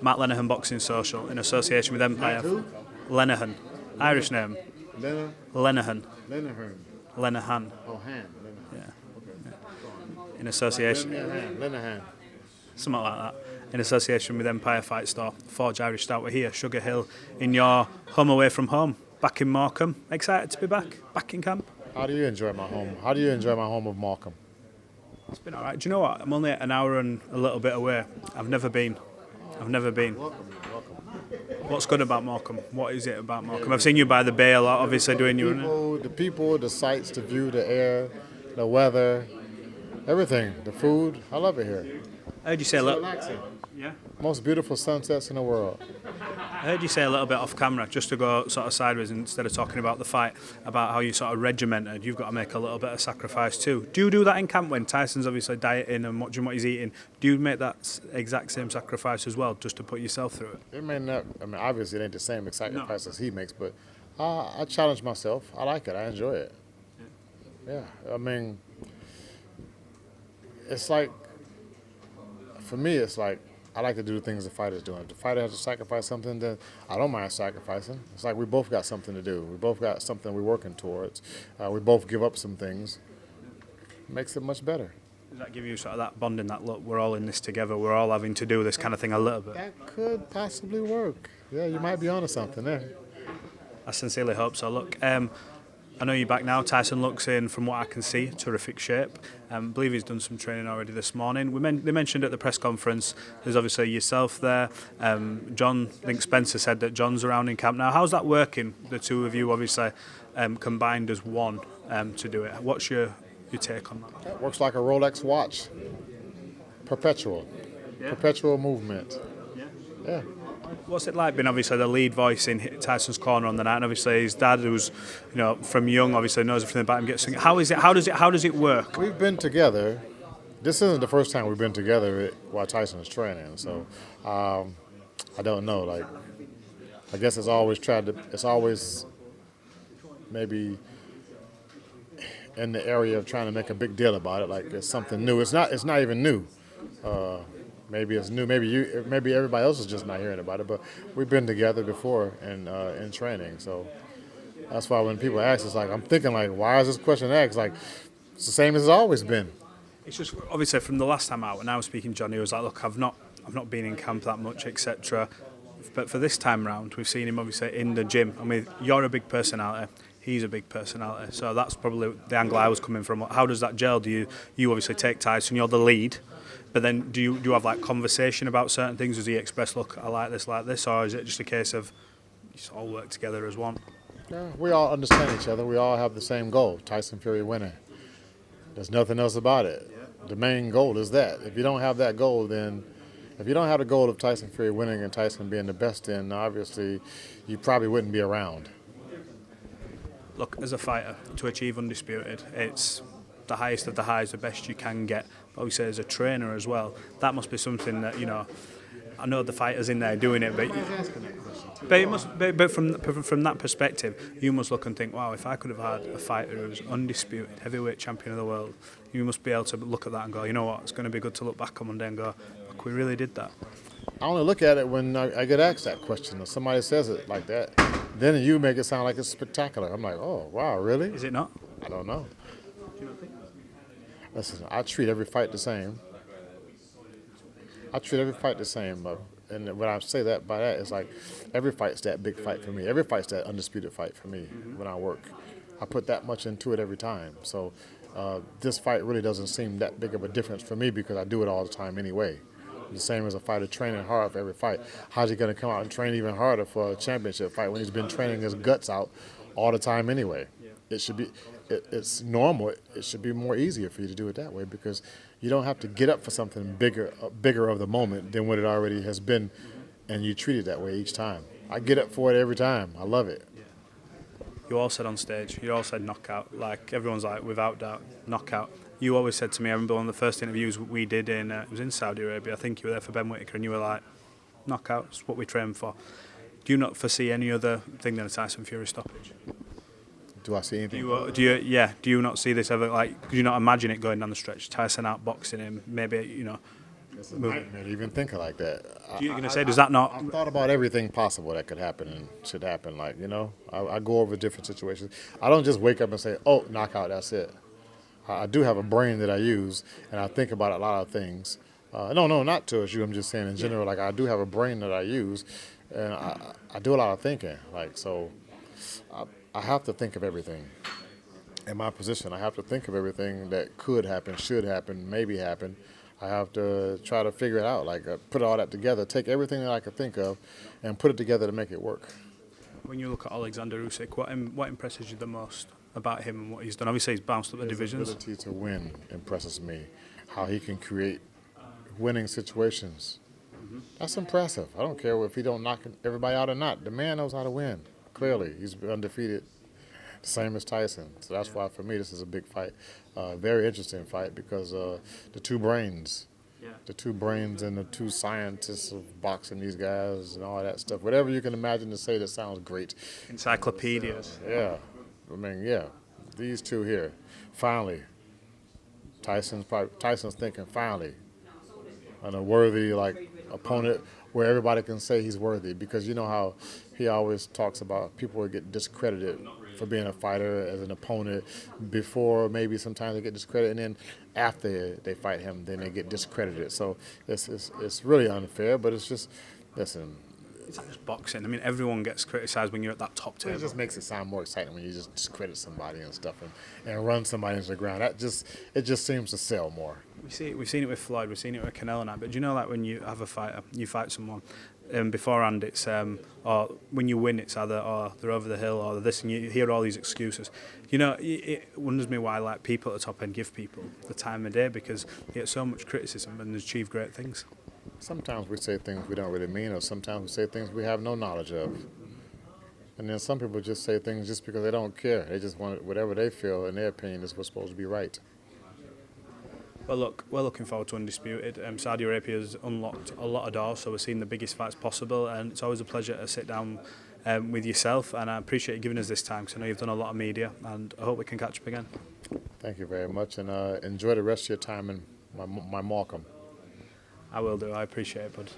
Matt Lenihan Boxing Social in association with Empire. Lenihan. Irish name. Lenihan. Lenihan. Oh, Han. Yeah. In association. Lenihan. Something like that. In association with Empire Fight Store. Forged Irish Stout. We're here, Sugar Hill, in your home away from home. Back in Morecambe. Excited to be back in camp. How do you enjoy my home? How do you enjoy my home of Morecambe? It's been all right. Do you know what? I'm only an hour and a little bit away. I've never been. Welcome. What's good about Morecambe? What is it about Morecambe? I've seen you by the bay a lot, obviously doing The people, the sights, the view, the air, the weather, everything, the food. I love it here. I heard you say a little. Yeah. Most beautiful sunsets in the world. I heard you say a little bit off camera, just to go sort of sideways instead of talking about the fight, about how you sort of regimented. You've got to make a little bit of sacrifice too. Do you do that in camp when Tyson's obviously dieting and watching what he's eating? Do you make that exact same sacrifice as well, just to put yourself through it? It may not. I mean, obviously, it ain't the same sacrifice as he makes, but I challenge myself. I like it. I enjoy it. Yeah. I mean, it's like, for me, it's like, I like to do the things the fighter's doing. If the fighter has to sacrifice something, then I don't mind sacrificing. It's like we both got something to do. We both got something we're working towards. We both give up some things. It makes it much better. Does that give you sort of that bonding, that look, we're all in this together, we're all having to do this kind of thing a little bit? That could possibly work. Yeah, you might be onto something there. I sincerely hope so. Look, I know you're back now. Tyson looks in, from what I can see, terrific shape. I believe he's done some training already this morning. They mentioned at the press conference, there's obviously yourself there. John, I think Spencer said that John's around in camp now. How's that working, the two of you obviously combined as one to do it? What's your take on that? That works like a Rolex watch. Perpetual. Yeah. Perpetual movement. Yeah. What's it like being obviously the lead voice in Tyson's corner on the night? And obviously his dad, who's from young, obviously knows everything about him. Gets how is it? How does it work? We've been together. This isn't the first time we've been together while Tyson is training. So I don't know. Like, I guess it's always maybe in the area of trying to make a big deal about it. Like it's something new. It's not even new. Maybe it's new. Maybe everybody else is just not hearing about it. But we've been together before in training, so that's why when people ask, it's like I'm thinking like, why is this question asked? Like it's the same as it's always been. It's just obviously from the last time out when I was speaking to Johnny, he was like, look, I've not been in camp that much, etc. But for this time round, we've seen him obviously in the gym. I mean, you're a big personality. He's a big personality. So that's probably the angle I was coming from. How does that gel? Do you obviously take Tyson? You're the lead. But then do you have like conversation about certain things? Does he express, look, I like this, or is it just a case of you just all work together as one? Yeah, we all understand each other. We all have the same goal, Tyson Fury winning. There's nothing else about it. Yeah. The main goal is that. If you don't have that goal, then if you don't have the goal of Tyson Fury winning and Tyson being the best, then obviously you probably wouldn't be around. Look, as a fighter, to achieve Undisputed, it's the highest of the highs, the best you can get. Obviously, as a trainer as well, that must be something that I know the fighters in there doing it, but from that perspective, you must look and think, wow, if I could have had a fighter who's undisputed heavyweight champion of the world, you must be able to look at that and go, you know what, it's going to be good to look back on one day and go, look, we really did that. I only look at it when I get asked that question or somebody says it like that. Then you make it sound like it's spectacular. I'm like, oh, wow, really? Is it not? I don't know. Listen, I treat every fight the same. And when I say that by that, it's like every fight's that big fight for me. Every fight's that undisputed fight for me when I work. I put that much into it every time. So this fight really doesn't seem that big of a difference for me because I do it all the time anyway. The same as a fighter training hard for every fight. How's he going to come out and train even harder for a championship fight when he's been training his guts out all the time anyway? It should be, it's normal. It should be more easier for you to do it that way because you don't have to get up for something bigger of the moment than what it already has been, and you treat it that way each time. I get up for it every time. I love it. You all said on stage, you all said knockout. Like everyone's like, without doubt, knockout. You always said to me, I remember one of the first interviews we did it was in Saudi Arabia. I think you were there for Ben Whittaker, and you were like, knockout's what we train for. Do you not foresee any other thing than a Tyson Fury stoppage? Do I see anything? Do you not see this ever? Like, could you not imagine it going down the stretch? Tyson outboxing him, maybe It's a nightmare to even think of like that. You're going to say, does that not? I've thought about everything possible that could happen and should happen. Like, I go over different situations. I don't just wake up and say, oh, knockout, that's it. I do have a brain that I use, and I think about a lot of things. No, not towards you. I'm just saying in general, like, I do have a brain that I use, and I do a lot of thinking. Like, so I have to think of everything. In my position, I have to think of everything that could happen, should happen, maybe happen. I have to try to figure it out, like put all that together, take everything that I could think of, and put it together to make it work. When you look at Oleksandr Usyk, what impresses you the most about him and what he's done? Obviously, he's bounced up the divisions. His ability to win impresses me. How he can create winning situations. That's impressive. I don't care if he don't knock everybody out or not. The man knows how to win. Clearly, he's undefeated. Same as Tyson. So that's why, for me, this is a big fight. Very interesting fight because the two brains. The two brains and the two scientists of boxing, these guys and all that stuff. Whatever you can imagine to say that sounds great. Encyclopedias. Yeah. I mean, yeah. These two here. Finally. Tyson's thinking, finally. And a worthy, opponent where everybody can say he's worthy. Because you know how he always talks about people will get discredited for being a fighter as an opponent before, maybe sometimes they get discredited, and then after they fight him, then they get discredited. So it's really unfair, but it's just, listen. It's not just boxing. I mean, everyone gets criticised when you're at that top table. It just makes it sound more exciting when you just discredit somebody and stuff and run somebody into the ground. It just seems to sell more. We've seen it with Floyd, we've seen it with Canelo now, but do you know, like, when you have a fighter, you fight someone, beforehand it's, or when you win it's either, oh, they're over the hill, or this, and you hear all these excuses. You know, it wonders me why, like, people at the top end give people the time of day, because they get so much criticism and achieve great things. Sometimes we say things we don't really mean, or sometimes we say things we have no knowledge of. And then some people just say things just because they don't care. They just want whatever they feel, in their opinion, is what's supposed to be right. Well, look, we're looking forward to Undisputed. Saudi Arabia has unlocked a lot of doors, so we're seeing the biggest fights possible, and it's always a pleasure to sit down with yourself, and I appreciate you giving us this time, because I know you've done a lot of media, and I hope we can catch up again. Thank you very much, and enjoy the rest of your time in my Morecambe. I will do. I appreciate it, bud.